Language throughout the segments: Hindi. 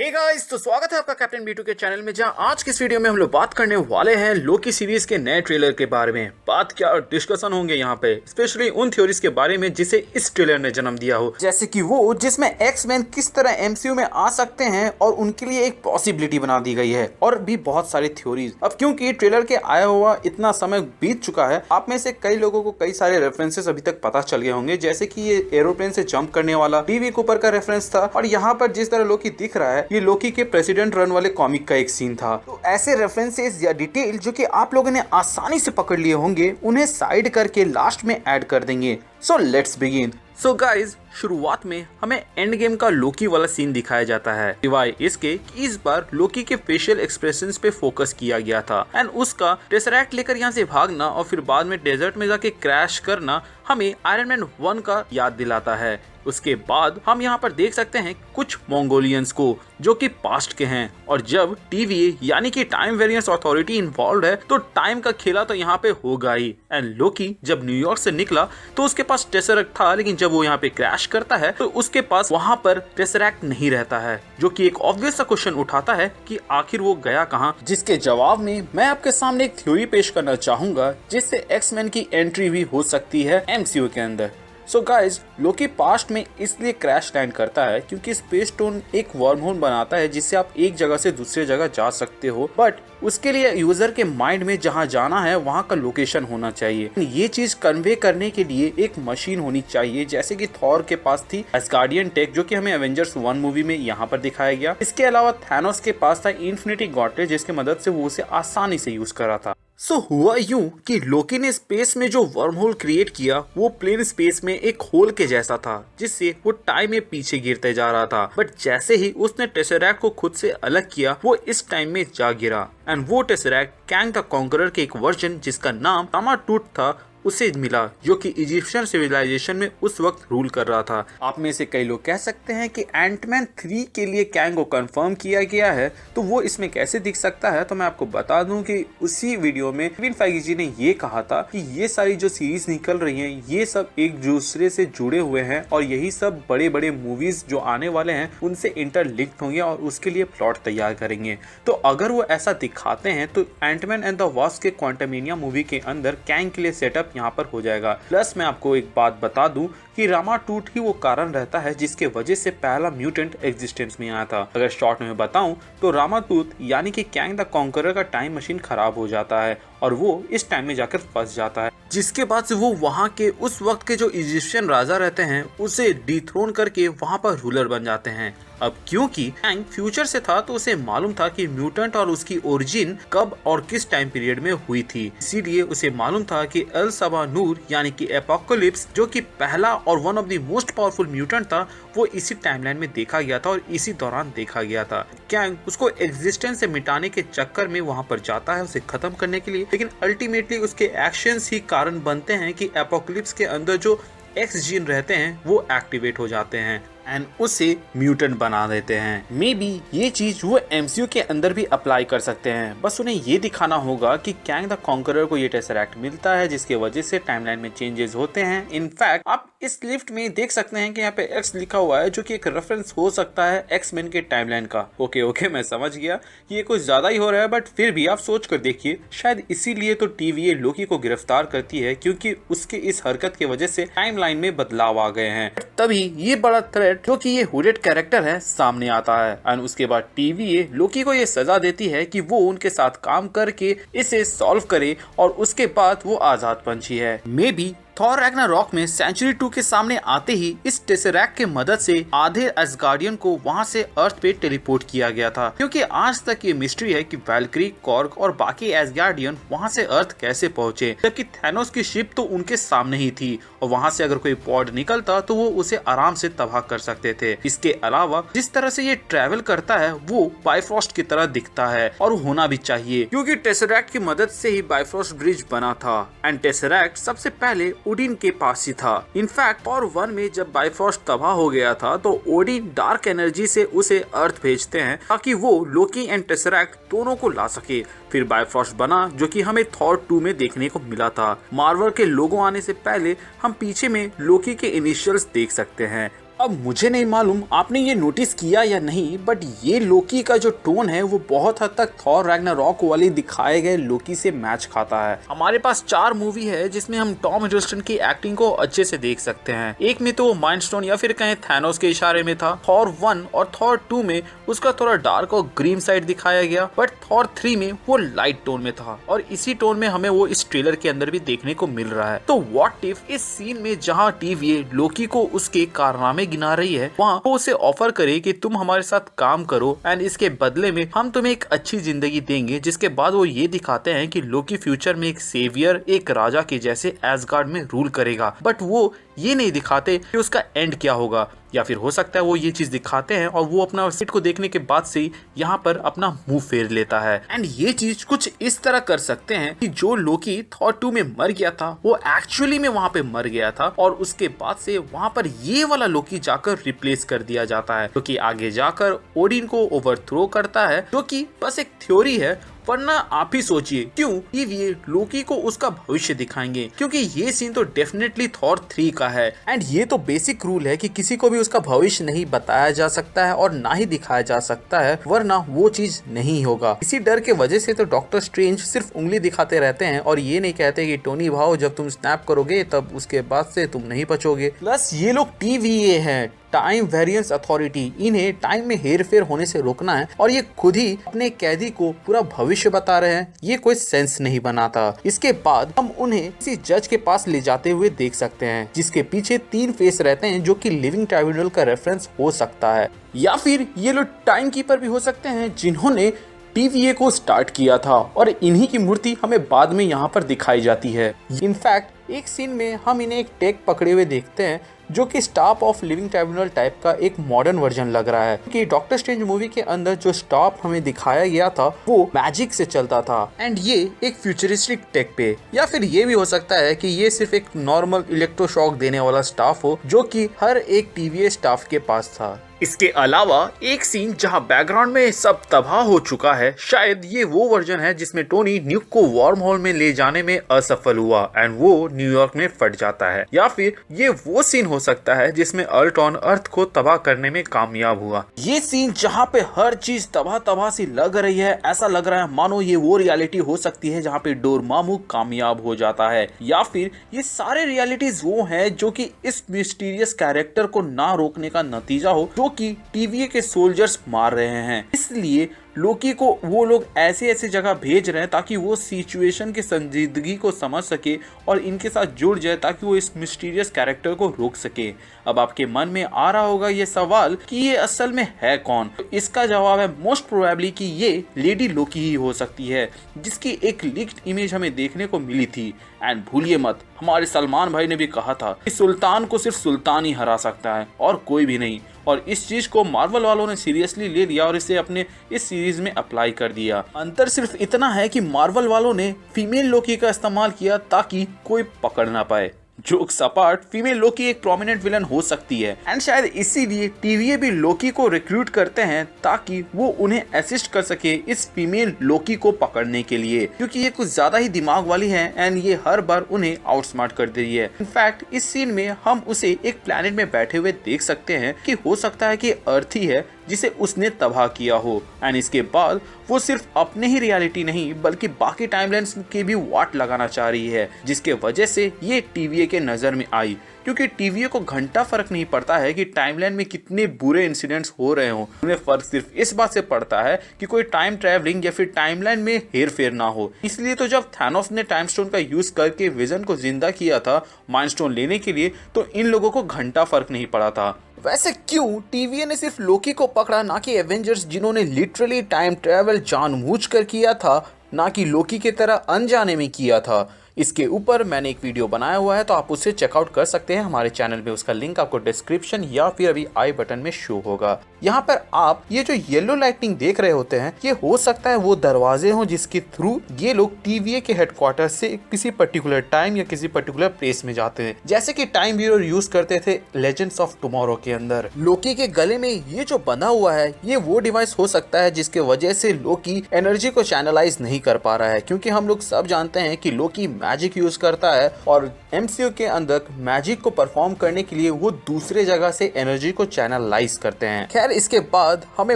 हे गाइस, तो स्वागत है आपका कैप्टन B2 के चैनल में, जहां आज की इस वीडियो में हम लोग बात करने वाले हैं लोकी सीरीज के नए ट्रेलर के बारे में। बात क्या डिस्कशन होंगे यहाँ पे, स्पेशली उन थ्योरीज के बारे में जिसे इस ट्रेलर ने जन्म दिया हो, जैसे कि वो जिसमें एक्स-मैन किस तरह MCU में आ सकते हैं और उनके लिए एक पॉसिबिलिटी बना दी गई है, और भी बहुत सारी थ्योरीज। अब क्योंकि ट्रेलर के आया हुआ इतना समय बीत चुका है, आप में से कई लोगों को कई सारे रेफरेंसेस अभी तक पता चल गए होंगे, जैसे कि ये एरोप्लेन से जंप करने वाला टीवी कूपर का रेफरेंस था, और यहाँ पर जिस तरह लोकी दिख रहा है ये लोकी के प्रेसिडेंट रन वाले कॉमिक का एक सीन था। तो ऐसे रेफरेंसेस या डिटेल जो कि आप लोगों ने आसानी से पकड़ लिए होंगे, उन्हें साइड करके लास्ट में ऐड कर देंगे। So let's begin. So guys, शुरुआत में हमें एंड गेम का लोकी वाला सीन दिखाया जाता है, सिवाय इसके कि इस बार लोकी के फेशियल एक्सप्रेशंस पे फोकस किया गया था, एंड उसका टेसरैक्ट लेकर यहाँ से भागना और फिर बाद में डेजर्ट में जाके क्रैश करना हमें आयरन मैन 1 का याद दिलाता है। उसके बाद हम यहाँ पर देख सकते हैं कुछ मंगोलियंस को जो कि पास्ट के हैं, और जब TVA यानी कि टाइम वेरिएंस अथॉरिटी इन्वॉल्व है तो टाइम का खेला तो यहाँ पे होगा ही। एंड लोकी जब न्यूयॉर्क से निकला तो उसके पास टेसरैक्ट था, लेकिन जब वो यहाँ पे क्रैश करता है तो उसके पास वहाँ पर टेसरैक्ट नहीं रहता है, जो कि एक ऑब्वियस सा क्वेश्चन उठाता है कि आखिर वो गया कहाँ। जिसके जवाब में मैं आपके सामने एक थ्योरी पेश करना चाहूंगा, जिससे एक्स-मैन की एंट्री भी हो सकती है MCU के अंदर। सो गाइज, लोकी पास्ट में इसलिए क्रैश लैंड करता है क्योंकि स्पेस स्टोन एक वर्म होल बनाता है जिससे आप एक जगह से दूसरे जगह जा सकते हो, बट उसके लिए यूजर के माइंड में जहां जाना है वहां का लोकेशन होना चाहिए। ये चीज कन्वे करने के लिए एक मशीन होनी चाहिए, जैसे कि थॉर के पास थी एस्गार्डियन टेक, जो कि हमें एवेंजर्स 1 मूवी में यहाँ पर दिखाया गया। इसके अलावा थैनोस के पास था इन्फिनिटी गॉटलेट, जिसकी मदद से वो उसे आसानी से यूज करा था। सो हुआ यूं कि लोकी ने स्पेस में जो वर्म होल क्रिएट किया वो प्लेन स्पेस में एक होल के जैसा था, जिससे वो टाइम में पीछे गिरते जा रहा था। बट जैसे ही उसने टेसरैक्ट को खुद से अलग किया, वो इस टाइम में जा गिरा, एंड वो टेसरैक्ट कैंग द कॉन्करर के एक वर्जन जिसका नाम रामाटूट था उसे मिला, जो कि इजिप्शियन सिविलाइजेशन में उस वक्त रूल कर रहा था। आप में से कई लोग कह सकते हैं कि एंटमैन 3 के लिए कैंग को कंफर्म किया गया है, तो वो इसमें कैसे दिख सकता है। तो मैं आपको बता दूं कि उसी वीडियो में केविन फाइगी जी ने ये कहा था कि ये सारी जो सीरीज निकल रही हैं ये सब एक दूसरे से जुड़े हुए हैं, और यही सब बड़े बड़े मूवीज जो आने वाले हैं उनसे इंटरलिंक्ड होंगे और उसके लिए प्लॉट तैयार करेंगे। तो अगर वो ऐसा दिखाते हैं तो एंटमैन एंड द वास्प के क्वांटमेनिया मूवी के अंदर कैंग के लिए सेटअप यहाँ पर हो जाएगा। प्लस मैं आपको एक बात बता दूं कि रामाटूट ही वो कारण रहता है जिसके वजह से पहला म्यूटेंट एग्जिस्टेंस में आया था। अगर शॉर्ट में बताऊं तो रामाटूट यानी कि कैंग द कॉन्करर का टाइम मशीन खराब हो जाता है और वो इस टाइम में जाकर फंस जाता है, जिसके बाद से वो वहाँ के उस वक्त के जो इजिप्शियन राजा रहते हैं उसे डिथ्रोन करके वहाँ पर रूलर बन जाते हैं। अब क्योंकि कैंग फ्यूचर से था तो उसे मालूम था कि म्यूटेंट और उसकी ओरिजिन कब और किस टाइम पीरियड में हुई थी, इसीलिए उसे मालूम था कि एल सबा नूर यानी कि एपोकलिप्स, जो कि पहला और one of the most powerful mutant था, वो इसी टाइमलाइन में देखा गया था और इसी दौरान देखा गया था। कैंग उसको एग्जिस्टेंस से मिटाने के चक्कर में वहाँ पर जाता है उसे खत्म करने के लिए, लेकिन अल्टीमेटली उसके एक्शंस ही कारण बनते हैं कि एपोकलिप्स के अंदर जो एक्स जीन रहते हैं वो एक्टिवेट हो जाते हैं एंड उसे म्यूटेंट बना देते हैं। मे बी ये चीज वो MCU के अंदर भी अप्लाई कर सकते हैं, बस उन्हें ये दिखाना होगा कि कैंग द कॉन्करर को ये टेसरैक्ट मिलता है जिसके वजह से टाइमलाइन में चेंजेस होते हैं। इनफैक्ट आप इस लिफ्ट में देख सकते हैं कि यहाँ पे X लिखा हुआ है, जो कि एक रेफरेंस हो सकता है एक्स-मैन के टाइमलाइन का। ओके मैं समझ गया कि ये कुछ ज्यादा ही हो रहा है, बट फिर भी आप सोच कर देखिए, शायद इसीलिए तो TVA लोकी को गिरफ्तार करती है, क्योंकि उसके इस हरकत की वजह से टाइमलाइन में बदलाव आ गए हैं। तभी ये बड़ा थ्रेट जो कि ये हुडेड कैरेक्टर है सामने आता है, एंड उसके बाद TVA लोकी को ये सजा देती है कि वो उनके साथ काम करके इसे सॉल्व करे, और उसके बाद वो आजाद पंछी है। मे बी थॉर रैग्नारॉक में सेंचुरी 2 के सामने आते ही इस टेसरैक्ट के मदद से आधे एस्गार्डियन को वहां से अर्थ पे टेलीपोर्ट किया गया था, क्योंकि आज तक ये मिस्ट्री है कि वैल्क्री, कॉर्ग और बाकी एस्गार्डियन वहां से अर्थ कैसे पहुंचे, जबकि थैनोस की शिप तो उनके सामने ही थी और वहां से अगर कोई पॉड निकलता तो वो उसे आराम से तबाह कर सकते थे। इसके अलावा जिस तरह से ये ट्रेवल करता है वो बाइफ्रॉस्ट की तरह दिखता है, और होना भी चाहिए क्योंकि टेसरैक्ट की मदद से ही बाइफ्रॉस्ट ब्रिज बना था, एंड टेसरैक्ट सबसे पहले ओडिन के पास ही था। इनफैक्ट थॉर 1 में जब बाइफ्रॉस्ट तबाह हो गया था तो ओडिन डार्क एनर्जी से उसे अर्थ भेजते हैं ताकि वो लोकी एंड टेसरैक्ट दोनों को ला सके। फिर बाइफ्रॉस्ट बना, जो कि हमें थॉर 2 में देखने को मिला था। मार्वल के लोगो आने से पहले हम पीछे में लोकी के इनिशियल्स देख सकते हैं। अब मुझे नहीं मालूम आपने ये नोटिस किया या नहीं, बट ये लोकी का जो टोन है वो बहुत हद तक थॉर रैग्नारॉक वाली दिखाए गए लोकी से मैच खाता है। हमारे पास 4 मूवी है जिसमें हम टॉम हिडलस्टन की एक्टिंग को अच्छे से देख सकते हैं। एक में तो माइंडस्टोन या फिर कहें थैनोस के इशारे में था, थॉर 1 और थॉर 2 में उसका थोड़ा डार्क और ग्रीन साइड दिखाया गया, बट थॉर 3 में वो लाइट टोन में था और इसी टोन में हमें वो इस ट्रेलर के अंदर भी देखने को मिल रहा है। तो व्हाट इफ इस सीन में जहाँ टीवीए लोकी को उसके कारनामे गिना रही है, वहाँ वो उसे ऑफर करे कि तुम हमारे साथ काम करो एंड इसके बदले में हम तुम्हें एक अच्छी जिंदगी देंगे, जिसके बाद वो ये दिखाते हैं कि लोकी फ्यूचर में एक सेवियर, एक राजा के जैसे एसगार्ड में रूल करेगा, बट वो ये नहीं दिखाते कि उसका एंड क्या होगा। या फिर हो सकता है वो ये चीज दिखाते हैं और वो अपना सीट को देखने के बाद से यहाँ पर अपना मुंह फेर लेता है। एंड ये चीज कुछ इस तरह कर सकते हैं कि जो लोकी थॉर 2 में मर गया था वो एक्चुअली में वहाँ पे मर गया था और उसके बाद से वहाँ पर ये वाला लोकी जाकर रिप्लेस कर दिया जाता है, जो कि आगे जाकर ओडिन को ओवरथ्रो करता है, जो कि बस एक थ्योरी है। वरना आप ही सोचिए क्यों टीवीए लोकी को उसका भविष्य दिखाएंगे, क्योंकि ये सीन तो डेफिनेटली थॉर 3 का है एंड ये तो बेसिक रूल है कि किसी को भी उसका भविष्य नहीं बताया जा सकता है और ना ही दिखाया जा सकता है, वरना वो चीज नहीं होगा। इसी डर के वजह से तो डॉक्टर स्ट्रेंज सिर्फ उंगली दिखाते रहते हैं और ये नहीं कहते कि टोनी भाव जब तुम स्नैप करोगे तब उसके बाद से तुम नहीं बचोगे। प्लस ये लोग टीवीए हैं, टाइम वेरिएंस अथॉरिटी, इन्हें टाइम में हेर फेर होने से रोकना है और ये खुद ही अपने कैदी को पूरा भविष्य बता रहे हैं। ये कोई सेंस नहीं बनाता। इसके बाद हम उन्हें किसी जज के पास ले जाते हुए देख सकते हैं जिसके पीछे 3 फेस रहते हैं, जो कि लिविंग ट्राइब्यूनल का रेफरेंस हो सकता है, या फिर ये लोग टाइम कीपर भी हो सकते हैं जिन्होंने टीवीए को स्टार्ट किया था और इन्हीं की मूर्ति हमें बाद में यहाँ पर दिखाई जाती है। इनफैक्ट एक सीन में हम इन्हें एक टेक पकड़े हुए देखते हैं जो कि staff of living tribunal type का एक मॉडर्न वर्जन लग रहा है, कि डॉक्टर स्ट्रेंज मूवी के अंदर जो स्टाफ हमें दिखाया गया था वो मैजिक से चलता था एंड ये एक फ्यूचरिस्टिक टेक पे, या फिर ये भी हो सकता है कि ये सिर्फ एक नॉर्मल इलेक्ट्रोशॉक देने वाला स्टाफ हो जो कि हर एक टीवीए स्टाफ के पास था। इसके अलावा एक सीन जहां बैकग्राउंड में सब तबाह हो चुका है, शायद ये वो वर्जन है जिसमें टोनी न्यूक को वार्म होल में ले जाने में असफल हुआ एंड वो न्यूयॉर्क में फट जाता है, या फिर ये वो सीन हो सकता है जिसमें अल्ट्रॉन अर्थ को तबाह करने में कामयाब हुआ। ये सीन जहां पे हर चीज तबाह सी लग रही है, ऐसा लग रहा है मानो ये वो रियलिटी हो सकती है जहां पे डोरमामू कामयाब हो जाता है, या फिर ये सारे रियलिटीज वो हैं जो कि इस मिस्टीरियस कैरेक्टर को ना रोकने का नतीजा हो, जो कि टीवीए के सोल्जर्स मार रहे हैं। इसलिए लोकी को वो लोग ऐसे जगह भेज रहे हैं ताकि वो सिचुएशन की संजीदगी को समझ सके और इनके साथ जुड़ जाए ताकि वो इस मिस्टीरियस कैरेक्टर को रोक सके। अब आपके मन में आ रहा होगा ये सवाल कि ये असल में है कौन, तो इसका जवाब है मोस्ट प्रोबेबली कि ये लेडी लोकी ही हो सकती है, जिसकी एक लीक्ड इमेज हमें देखने को मिली थी। एंड भूलिए मत, हमारे सलमान भाई ने भी कहा था कि सुल्तान को सिर्फ सुल्तान ही हरा सकता है और कोई भी नहीं, और इस चीज को मार्वल वालों ने सीरियसली ले लिया और इसे अपने इस सीरीज में अप्लाई कर दिया। अंतर सिर्फ इतना है कि मार्वल वालों ने फीमेल लोकी का इस्तेमाल किया ताकि कोई पकड़ ना पाए। जोक्स अपार्ट, फीमेल लोकी एक प्रोमिनेंट विलन हो सकती है एंड शायद इसीलिए टीवीए भी लोकी को रिक्रूट करते हैं ताकि वो उन्हें असिस्ट कर सके इस फीमेल लोकी को पकड़ने के लिए, क्योंकि ये कुछ ज्यादा ही दिमाग वाली है एंड ये हर बार उन्हें आउटस्मार्ट कर दे रही है। इनफैक्ट इस सीन में हम उसे एक प्लेनेट में बैठे हुए देख सकते हैं कि हो सकता है कि अर्थ ही है जिसे उसने तबाह किया हो एंड इसके बाद वो सिर्फ अपने ही रियलिटी नहीं बल्कि बाकी टाइमलाइंस की भी वाट लगाना चाह रही है, जिसके वजह से ये टीवीए के नजर में आई। क्योंकि टीवीए को घंटा फर्क नहीं पड़ता है कि टाइमलाइन में कितने बुरे इंसिडेंट्स हो रहे हों, उन्हें फर्क सिर्फ इस बात से पड़ता है कि कोई टाइम ट्रैवलिंग या फिर टाइमलाइन में हेर फेर ना हो। इसलिए तो जब थैनोस ने टाइम स्टोन का यूज करके विजन को जिंदा किया था माइंड स्टोन लेने के लिए, तो इन लोगों को घंटा फर्क नहीं पड़ा था। वैसे क्यों टीवीए ने सिर्फ लोकी को पकड़ा, ना कि एवेंजर्स जिन्होंने लिटरली टाइम ट्रैवल जानबूझकर किया था, ना कि लोकी की तरह अनजाने में किया था। इसके ऊपर मैंने एक वीडियो बनाया हुआ है, तो आप उसे चेकआउट कर सकते हैं हमारे चैनल में। उसका लिंक आपको डिस्क्रिप्शन या फिर अभी आई बटन में शो होगा। यहाँ पर आप ये जो येलो लाइटिंग देख रहे होते हैं, ये हो सकता है वो दरवाजे हों जिसके थ्रू ये लोग टीवीए के हेडक्वार्टर से किसी पर्टिकुलर टाइम या किसी पर्टिकुलर प्लेस में जाते हैं, जैसे कि टाइम व्यूअर यूज करते थे लेजेंड्स ऑफ टुमारो के अंदर। लोकी के गले में ये जो बंधा हुआ है, ये वो डिवाइस हो सकता है जिसके वजह से लोकी एनर्जी को चैनलाइज नहीं कर पा रहा है, क्योंकि हम लोग सब जानते हैं कि लोकी मैजिक यूज करता है और एमसीयू के अंदर मैजिक को परफॉर्म करने के लिए वो दूसरे जगह से एनर्जी को चैनलाइज करते हैं। खैर इसके बाद हमें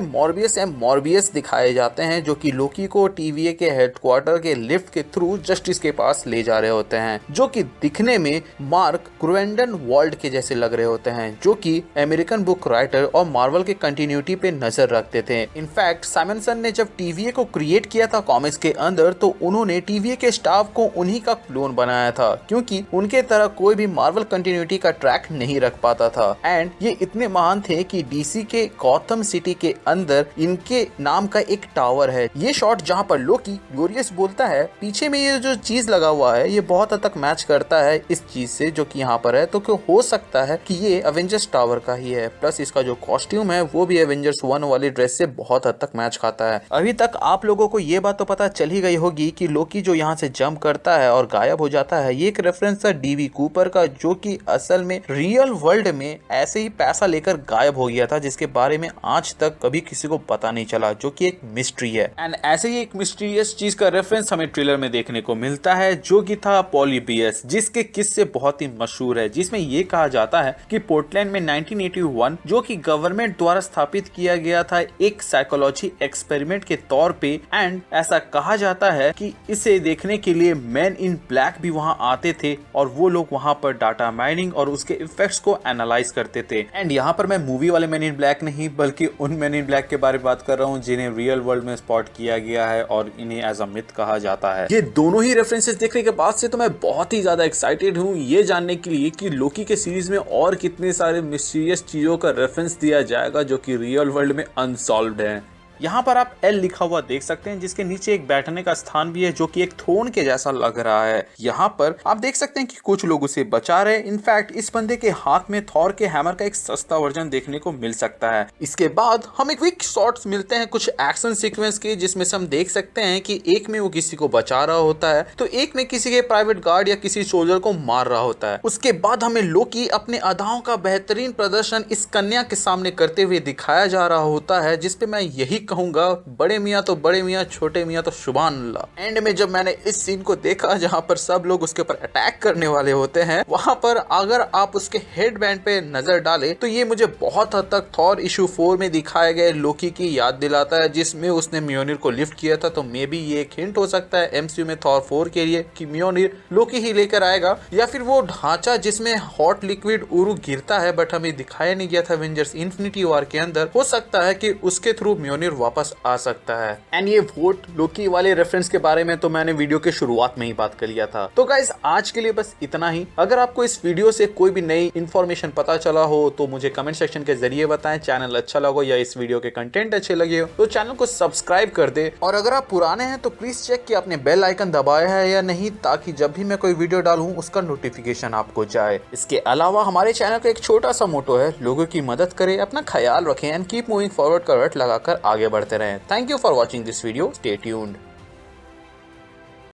मॉर्बियस दिखाए जाते हैं जो कि लोकी को टीवीए के हेडक्वार्टर के लिफ्ट के थ्रू जस्टिस के पास ले जा रहे होते हैं, जो कि दिखने में मार्क ग्रुवेंडेनवाल्ड के जैसे लग रहे होते हैं, जो कि अमेरिकन बुक राइटर और मार्वल के कंटिन्यूटी पे नजर रखते थे। इनफैक्ट साइमनसन ने जब टीवीए को क्रिएट किया था कॉमिक्स के अंदर तो उन्होंने टीवीए के स्टाफ को उन्हीं का क्लोन बनाया था, क्योंकि उनके तरह कोई भी मार्वल कंटिन्यूटी का ट्रैक नहीं रख पाता था। एंड ये इतने महान थे कि डीसी के गॉथम सिटी के अंदर इनके नाम का एक टावर है। ये शॉट जहाँ पर लोकी ग्लोरियस बोलता है, पीछे में ये जो चीज लगा हुआ है ये बहुत हद तक मैच करता है इस चीज से जो कि यहाँ पर है, तो क्यों हो सकता है कि ये एवेंजर्स टावर का ही है। प्लस इसका जो कॉस्ट्यूम है वो भी एवेंजर्स 1 वाली ड्रेस से बहुत हद तक मैच खाता है। अभी तक आप लोगों को ये बात तो पता चल ही गई होगी कि लोकी जो यहाँ से जंप करता है और गायब हो जाता है, ये एक रेफरेंस था डीवी कूपर का, जो कि असल में रियल वर्ल्ड में ऐसे ही पैसा लेकर गायब हो गया था, जिसके बारे में आज तक कभी किसी को पता नहीं चला, जो कि एक मिस्ट्री है। एंड ऐसे ही एक मिस्टीरियस चीज का रेफरेंस हमें ट्रेलर में देखने को मिलता है, जो कि था पॉलीबियस, जिसके किस्से बहुत ही मशहूर है, जिसमें ये कहा जाता है कि पोर्टलैंड में 1981 जो कि गवर्नमेंट द्वारा स्थापित किया गया था एक साइकोलॉजी एक्सपेरिमेंट के तौर पे। एंड ऐसा कहा जाता है कि इसे देखने के लिए मैन इन ब्लैक भी वहां आते थे और वो लोग वहां पर डाटा माइनिंग और उसके इफेक्ट्स को एनालाइज करते थे। एंड यहाँ पर मैं मूवी वाले मैन इन ब्लैक नहीं बल्कि उन मैन इन ब्लैक के बारे में बात कर रहा हूँ जिन्हें रियल वर्ल्ड में स्पॉट किया गया है और इन्हें एज अ मिथ कहा जाता है। ये दोनों ही रेफरेंसेस देखने के बाद से तो मैं बहुत ही ज्यादा एक्साइटेड हूँ ये जानने के लिए कि लोकी के सीरीज में और कितने सारे मिस्टीरियस चीजों का रेफरेंस दिया जाएगा जो कि रियल वर्ल्ड में अनसॉल्व्ड है। यहाँ पर आप एल लिखा हुआ देख सकते हैं, जिसके नीचे एक बैठने का स्थान भी है जो कि एक थ्रोन के जैसा लग रहा है। यहाँ पर आप देख सकते हैं कि कुछ लोग उसे बचा रहे हैं। इनफैक्ट इस बंदे के हाथ में थॉर के हैमर का एक सस्ता वर्जन देखने को मिल सकता है। इसके बाद हमें क्विक शॉट्स मिलते हैं कुछ एक्शन सीक्वेंस के, जिसमें से हम देख सकते हैं कि एक में वो किसी को बचा रहा होता है तो एक में किसी के प्राइवेट गार्ड या किसी सोल्जर को मार रहा होता है। उसके बाद हमें लोकी अपने अदाओं का बेहतरीन प्रदर्शन इस कन्या के सामने करते हुए दिखाया जा रहा होता है, जिसपे मैं यही कहूंगा बड़े मियाँ तो बड़े मियाँ, छोटे मियाँ तो सुभान अल्लाह। एंड में जब मैंने इस सीन को देखा जहाँ पर सब लोग उसके ऊपर अटैक करने वाले होते हैं, वहां पर अगर आप उसके हेड बैंड पे नजर डाले तो ये मुझे बहुत हद तक थॉर इशू 4 में दिखाए गए लोकी की याद दिलाता है, जिसमें उसने म्योनिर को लिफ्ट किया था। तो मे बी ये एक हिंट हो सकता है एमसीयू में थॉर 4 के लिए कि म्योनिर लोकी ही लेकर आएगा, या फिर वो ढांचा जिसमें हॉट लिक्विड उरु गिरता है बट हमें दिखाया नहीं गया था एवेंजर्स इन्फिनिटी वॉर के अंदर, हो सकता है कि उसके थ्रू म्योनिर वापस आ सकता है। एंड ये वोट लोकी वाले रेफरेंस के बारे में तो मैंने वीडियो के शुरुआत में ही बात कर लिया था। तो गाइस आज के लिए बस इतना ही। अगर आपको इस वीडियो से कोई भी नई इन्फॉर्मेशन पता चला हो तो मुझे कमेंट सेक्शन के जरिए बताएं। चैनल अच्छा लगा या इस वीडियो के कंटेंट अच्छे लगे हो तो चैनल को सब्सक्राइब कर दे, और अगर आप पुराने हैं तो प्लीज चेक कि आपने बेल आइकन दबाया है या नहीं, ताकि जब भी मैं कोई वीडियो डालूं उसका नोटिफिकेशन आपको जाए। इसके अलावा हमारे चैनल का एक छोटा सा मोटो है, लोगों की मदद करें, अपना ख्याल रखें एंड कीप मूविंग फॉरवर्ड का रट लगाकर आगे बढ़ते रहें। Thank you for watching this video. Stay tuned.